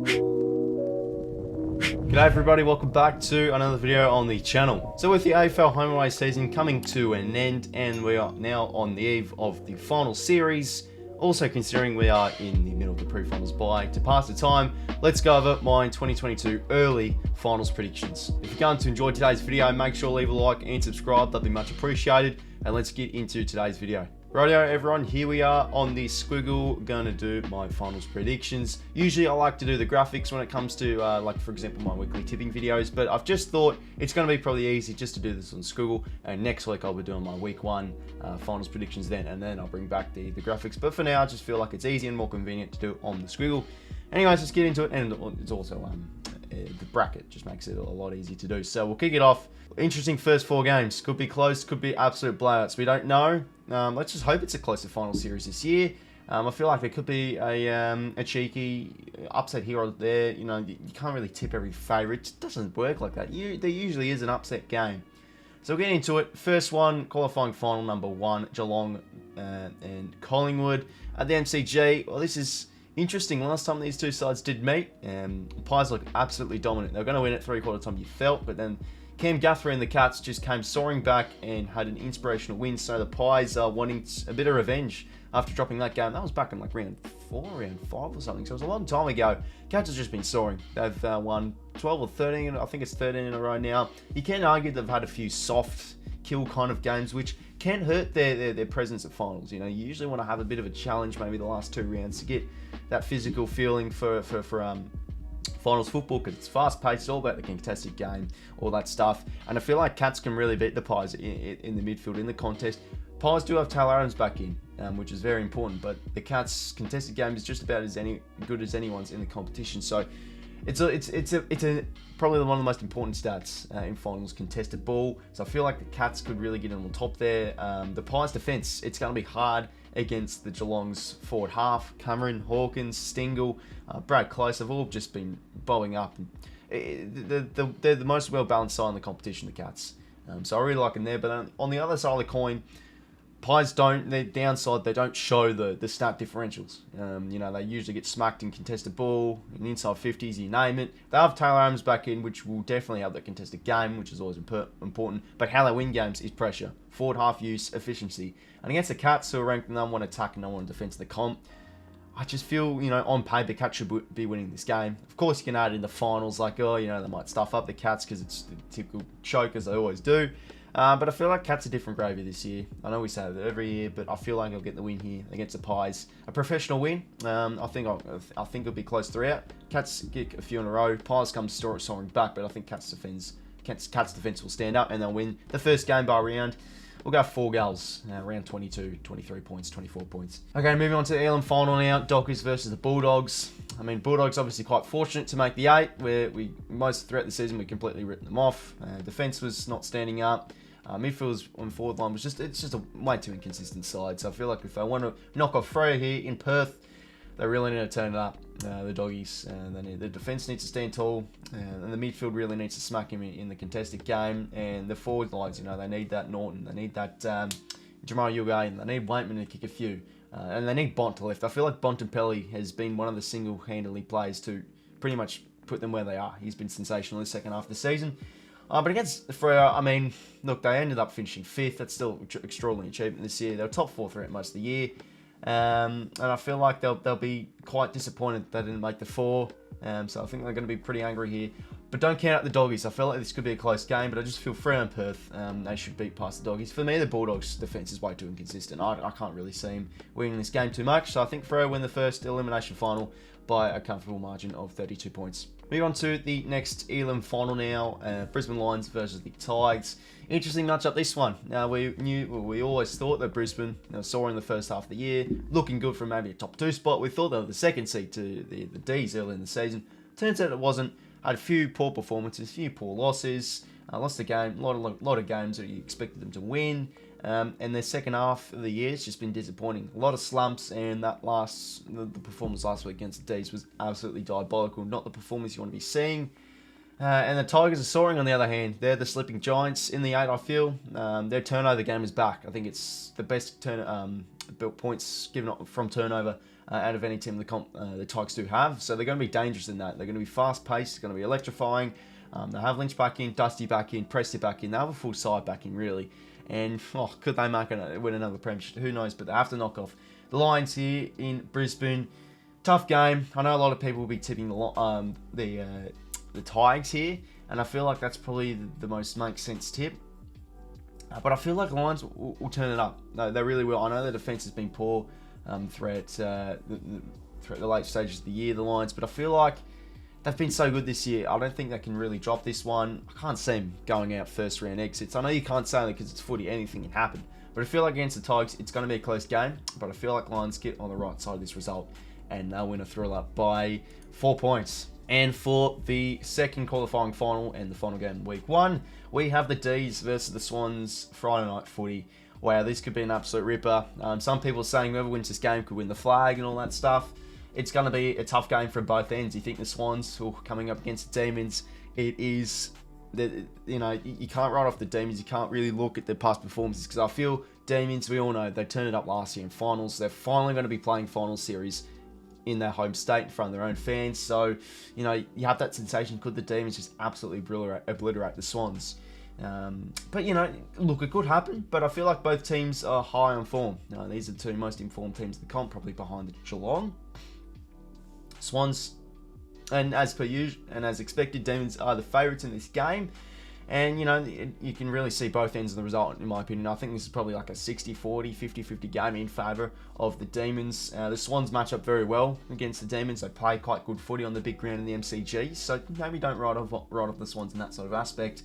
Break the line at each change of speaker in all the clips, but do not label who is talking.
G'day everybody, welcome back to another video on the channel. So with the AFL home away season coming to an end, and we are now on the eve of the final series, also considering we are in the middle of the pre-finals bye, to pass the time, let's go over my 2022 early finals predictions. If you're going to enjoy today's video, make sure to leave a like and subscribe, that'd be much appreciated, and let's get into today's video. Rightio everyone, here we are on the squiggle, going to do my finals predictions. Usually I like to do the graphics when it comes to like for example my weekly tipping videos, but I've just thought it's going to be probably easy just to do this on squiggle, and next week I'll be doing my week 1 finals predictions then, and then I'll bring back the graphics. But for now I just feel like it's easy and more convenient to do it on the squiggle. Anyways, let's get into it, and it's also the bracket just makes it a lot easier to do. So we'll kick it off. Interesting first 4 games. Could be close, could be absolute blowouts. We don't know. Let's just hope it's a closer final series this year. I feel like there could be a cheeky upset here or there. You know, you can't really tip every favourite. It doesn't work like that. There usually is an upset game. So we'll get into it. First one, qualifying final number 1, Geelong and Collingwood at the MCG. Well, this is interesting. Last time these two sides did meet, Pies look absolutely dominant. They were going to win at 3/4 time, you felt, but then Cam Guthrie and the Cats just came soaring back and had an inspirational win. So the Pies are wanting a bit of revenge after dropping that game. That was back in like round 4, round 5 or something. So it was a long time ago. Cats have just been soaring. They've won 12 or 13. I think it's 13 in a row now. You can argue they've had a few soft kill kind of games, which can hurt their presence at finals. You know, you usually want to have a bit of a challenge, maybe the last 2 rounds, to get that physical feeling for finals football, because it's fast paced, it's all about the contested game, all that stuff. And I feel like Cats can really beat the Pies in the midfield in the contest. Pies do have Taylor Adams back in, which is very important, but the Cats contested game is just about as good as anyone's in the competition. So it's probably one of the most important stats in finals, contested ball. So I feel like the Cats could really get on the top there. The Pies defence, it's going to be hard against the Geelong's forward half. Cameron, Hawkins, Stingle, Brad Close have all just been bowing up. They're the most well-balanced side in the competition, the Cats. So I really like them there. But on the other side of the coin, Pies don't, their downside, they don't show the stat differentials. You know, they usually get smacked in contested ball, in inside 50s, you name it. They have Taylor Adams back in, which will definitely have that contested game, which is always important. But how they win games is pressure. Forward half use, efficiency. And against the Cats, who are ranked number 1 attack and number 1 defence in the comp, I just feel, you know, on paper, Cats should be winning this game. Of course, you can add in the finals, like, oh, you know, they might stuff up the Cats because it's the typical choke, as they always do. But I feel like Cats are different gravy this year. I know we say that every year, but I feel like I'll get the win here against the Pies. A professional win. I think it'll be close throughout. Cats get a few in a row. Pies come soaring back, but I think Cats defence will stand up and they'll win the first game by round. We'll go 4 goals, round 22, 23 points, 24 points. Okay, moving on to the Elam final now. Dockers versus the Bulldogs. I mean, Bulldogs obviously quite fortunate to make the 8, where most throughout the season we completely written them off. Defence was not standing up. Midfield's on forward line was it's just a way too inconsistent side. So I feel like if they want to knock off Freo here in Perth, they really need to turn it up, the Doggies. The defence needs to stand tall, and the midfield really needs to smack him in the contested game. And the forward lines, you know, they need that Norton, they need that 𝐓𝐴𝐺, they need Waitman to kick a few, and they need Bont to lift. I feel like Bontempelli has been one of the single-handedly players to pretty much put them where they are. He's been sensational this second half of the season. But against Freo, I mean, look, they ended up finishing 5th. That's still extraordinary achievement this year. They were top 4 throughout most of the year. And I feel like they'll be quite disappointed they didn't make the 4. So I think they're going to be pretty angry here. But don't count out the Doggies. I feel like this could be a close game, but I just feel Freo and Perth, they should beat past the Doggies. For me, the Bulldogs' defence is way too inconsistent. I can't really see them winning this game too much. So I think Freo win the first elimination final by a comfortable margin of 32 points. Moving on to the next Elam final now, Brisbane Lions versus the Tigers. Interesting matchup, this one. Now, we always thought that Brisbane, they were soaring the first half of the year, looking good for maybe a top 2 spot. We thought they were the second seed to the Ds early in the season. Turns out it wasn't. Had a few poor performances, a few poor losses. Lost the game, a lot of games that you expected them to win. And their second half of the year has just been disappointing. A lot of slumps, and the performance last week against the Ds was absolutely diabolical. Not the performance you want to be seeing. And the Tigers are soaring on the other hand. They're the sleeping giants in the 8, I feel. Their turnover game is back. I think it's the best points given up from turnover out of any team the 𝐼𝐶 do have. So they're going to be dangerous in that. They're going to be fast-paced. It's going to be electrifying. They have Lynch back in, Dusty back in, Presty back in. They have a full side back in, really. And could they win another premiership? Who knows? But they have to knock off the Lions here in Brisbane. Tough game. I know a lot of people will be tipping the Tigers here, and I feel like that's probably the most makes sense tip. But I feel like Lions will turn it up. No, they really will. I know the defense has been poor throughout the late stages of the year, the Lions, but I feel like they've been so good this year. I don't think they can really drop this one. I can't see them going out first round exits. I know you can't say that because it's footy, anything can happen. But I feel like against the Tigers, it's going to be a close game. But I feel like Lions get on the right side of this result, and they'll win a thriller by 4 points. And for the second qualifying final and the final game of week 1, we have the D's versus the Swans Friday night footy. Wow, this could be an absolute ripper. Some people are saying whoever wins this game could win the flag and all that stuff. It's going to be a tough game from both ends. You think the Swans, who are coming up against the Demons, it is, you can't write off the Demons. You can't really look at their past performances because I feel Demons, we all know, they turned it up last year in finals. They're finally going to be playing final series in their home state in front of their own fans. So, you have that sensation, could the Demons just absolutely obliterate the Swans? But, look, it could happen, but I feel like both teams are high on form. These are the two most informed teams in the comp, probably behind the Geelong. Swans, and as per usual, and as expected, Demons are the favourites in this game. And, you can really see both ends of the result, in my opinion. I think this is probably like a 60-40, 50-50 game in favour of the Demons. The Swans match up very well against the Demons. They play quite good footy on the big ground in the MCG. So maybe don't write off the Swans in that sort of aspect.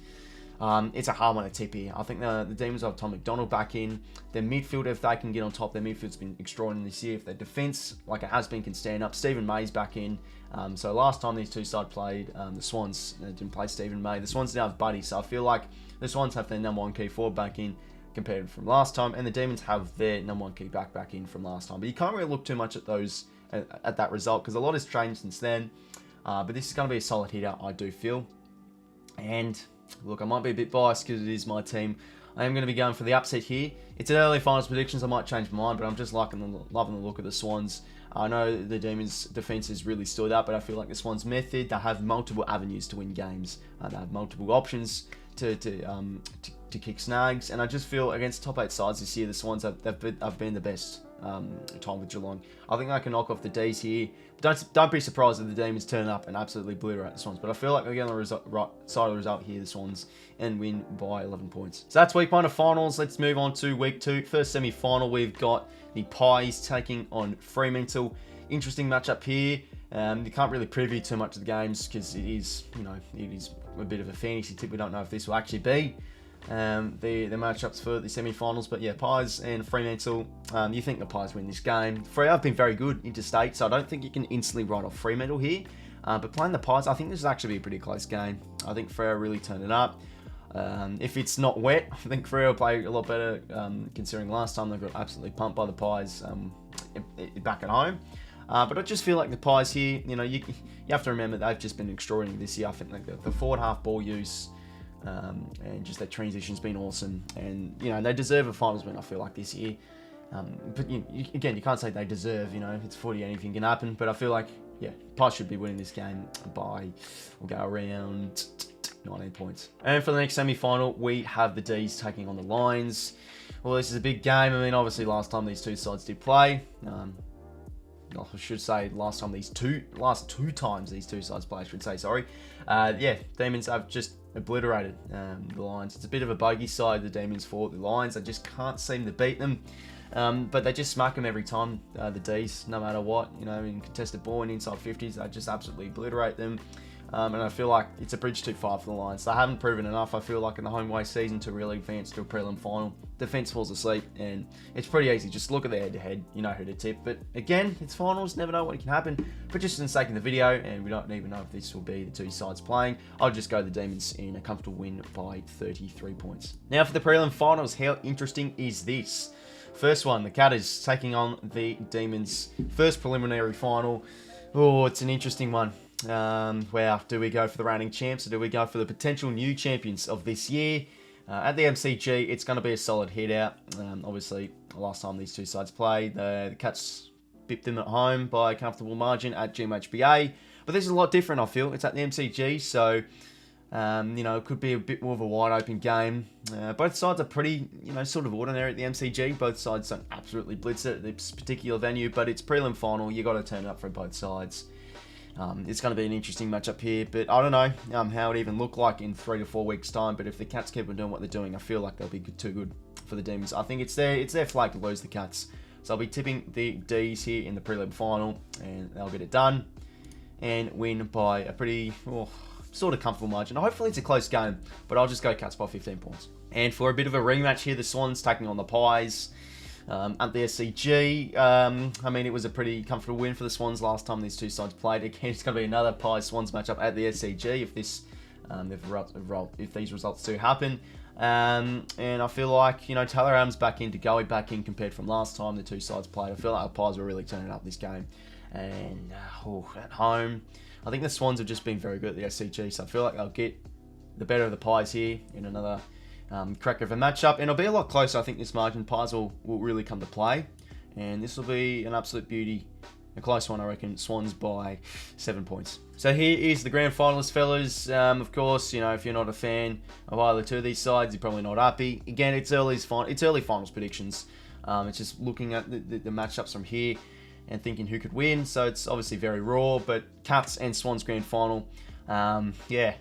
It's a hard one to tip here. I think the Demons have Tom McDonald back in. Their midfield, if they can get on top, their midfield's been extraordinary this year. If their defence, like it has been, can stand up. Stephen May's back in. So last time these two sides played, the Swans didn't play Stephen May. The Swans now have Buddy. So I feel like the Swans have their number one key forward back in compared from last time. And the Demons have their number one key back in from last time. But you can't really look too much at those, at that result, because a lot has changed since then. But this is going to be a solid hitter, I do feel. And look, I might be a bit biased because it is my team. I am going to be going for the upset here. It's an early finals predictions. I might change my mind, but I'm just loving the look of the Swans. I know the Demons' defense has really stood up, but I feel like the Swans' method, they have multiple avenues to win games. They have multiple options to kick snags, and I just feel against top 8 sides this year, the Swans have been the best time with Geelong. I think they can knock off the D's here. Don't be surprised if the Demons turn up and absolutely obliterate the Swans, but I feel like they get on the right side of the result here, the Swans, and win by 11 points. So that's week 1 of finals. Let's move on to week 2. First semi-final, we've got the Pies taking on Fremantle. Interesting matchup here. You can't really preview too much of the games because it is a bit of a fantasy tip. We don't know if this will actually be the matchups for the semi-finals, but yeah, Pies and Fremantle. You think the Pies win this game? Freo have been very good interstate, so I don't think you can instantly write off Fremantle here. But playing the Pies, I think this is actually a pretty close game. I think Freo really turned it up. If it's not wet, I think Freo will play a lot better, considering last time they got absolutely pumped by the Pies back at home. But I just feel like the Pies here, you have to remember they've just been extraordinary this year. I think like the forward half ball use and just their transition's been awesome. And, they deserve a finals win, I feel like, this year. But again, you can't say they deserve, it's footy, anything can happen. But I feel like, yeah, Pies should be winning this game by, we'll go around 19 points. And for the next semi-final, we have the D's taking on the Lions. Well, this is a big game. I mean, obviously last time these two sides did play, I should say last two times these two sides play, I should say, sorry. Yeah, Demons have just obliterated the Lions. It's a bit of a bogey side, the Demons for the Lions. They just can't seem to beat them. But they just smack them every time, the D's, no matter what. In contested ball and inside 50s, they just absolutely obliterate them. And I feel like it's a bridge too far for the Lions. They haven't proven enough, I feel like, in the home way season to really advance to a prelim final. Defense falls asleep, and it's pretty easy. Just look at the head-to-head. You know who to tip. But again, it's finals. Never know what can happen. But just for the sake of the video, and we don't even know if this will be the two sides playing, I'll just go the Demons in a comfortable win by 33 points. Now for the prelim finals, how interesting is this? First one, the Catters taking on the Demons. First preliminary final. Oh, it's an interesting one. Wow, do we go for the reigning champs or do we go for the potential new champions of this year? At the MCG, it's going to be a solid hit out. Obviously, last time these two sides played, the Cats bipped them at home by a comfortable margin at GMHBA. But this is a lot different, I feel. It's at the MCG, so you know, it could be a bit more of a wide open game. Both sides are pretty, you know, sort of ordinary at the MCG. Both sides don't absolutely blitz it at this particular venue, but it's prelim final. You got to turn it up for both sides. It's going to be an interesting matchup here, but I don't know how it even look like in 3 to 4 weeks' time. But if the Cats keep on doing what they're doing, I feel like they'll be too good for the Demons. I think it's their flag to lose, the Cats. So I'll be tipping the D's here in the prelim final, and they'll get it done and win by a pretty sort of comfortable margin. Hopefully it's a close game, but I'll just go Cats by 15 points. And for a bit of a rematch here, the Swans taking on the Pies. At the SCG, I mean, it was a pretty comfortable win for the Swans last time these two sides played. Again, it's going to be another Pies-Swans matchup at the SCG if these results do happen. And I feel like, you know, Taylor Adams back in, 𝐸 back in compared from last time the two sides played. I feel like the Pies were really turning up this game. And at home, I think the Swans have just been very good at the SCG, so I feel like they'll get the better of the Pies here in another crack of a matchup, and it'll be a lot closer. I think this margin, Pies will really come to play, and this will be an absolute beauty, a close one, I reckon. Swans by 7 points. So here is the grand finalists, fellas. Of course, you know, if you're not a fan of either two of these sides, you're probably not happy. Again, it's early finals predictions. It's just looking at the matchups from here and thinking who could win. So it's obviously very raw, but Cats and Swans grand final, yeah.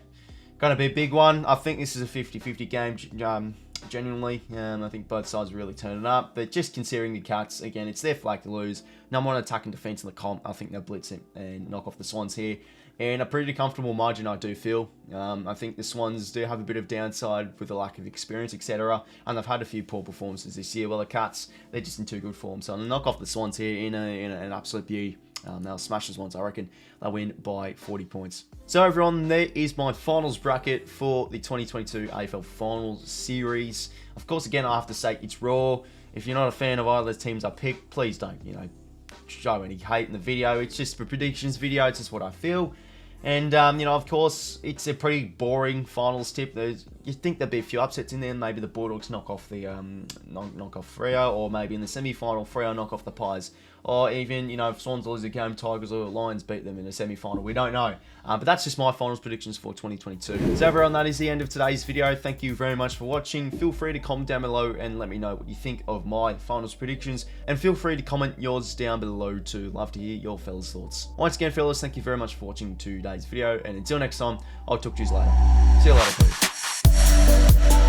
Going to be a big one. I think this is a 50-50 game, genuinely. I think both sides really turn it up. But just considering the Cats, again, it's their flag to lose. Number 1 attack and defense in the comp. I think they'll blitz it and knock off the Swans here. And a pretty comfortable margin, I do feel. I think the Swans do have a bit of downside with the lack of experience, etc. And they've had a few poor performances this year. Well, the Cats, they're just in too good form. So I'll knock off the Swans here in an absolute beauty. They'll smash the Swans, I reckon. They'll win by 40 points. So everyone, there is my finals bracket for the 2022 AFL Finals Series. Of course, again, I have to say it's raw. If you're not a fan of either of the teams I picked, please don't, you know, show any hate in the video. It's just a predictions video. It's just what I feel. And, you know, of course, it's a pretty boring finals tip. You think there'd be a few upsets in there. Maybe the Bulldogs knock off Freo, or maybe in the semi-final, Freo knock off the Pies. Or even, you know, if Swans lose a game, Tigers or Lions beat them in the semi-final. We don't know. But that's just my finals predictions for 2022. So everyone, that is the end of today's video. Thank you very much for watching. Feel free to comment down below and let me know what you think of my finals predictions. And feel free to comment yours down below too. Love to hear your fellas' thoughts. Once again, fellas, thank you very much for watching today's video. And until next time, I'll talk to you later. See you later, please.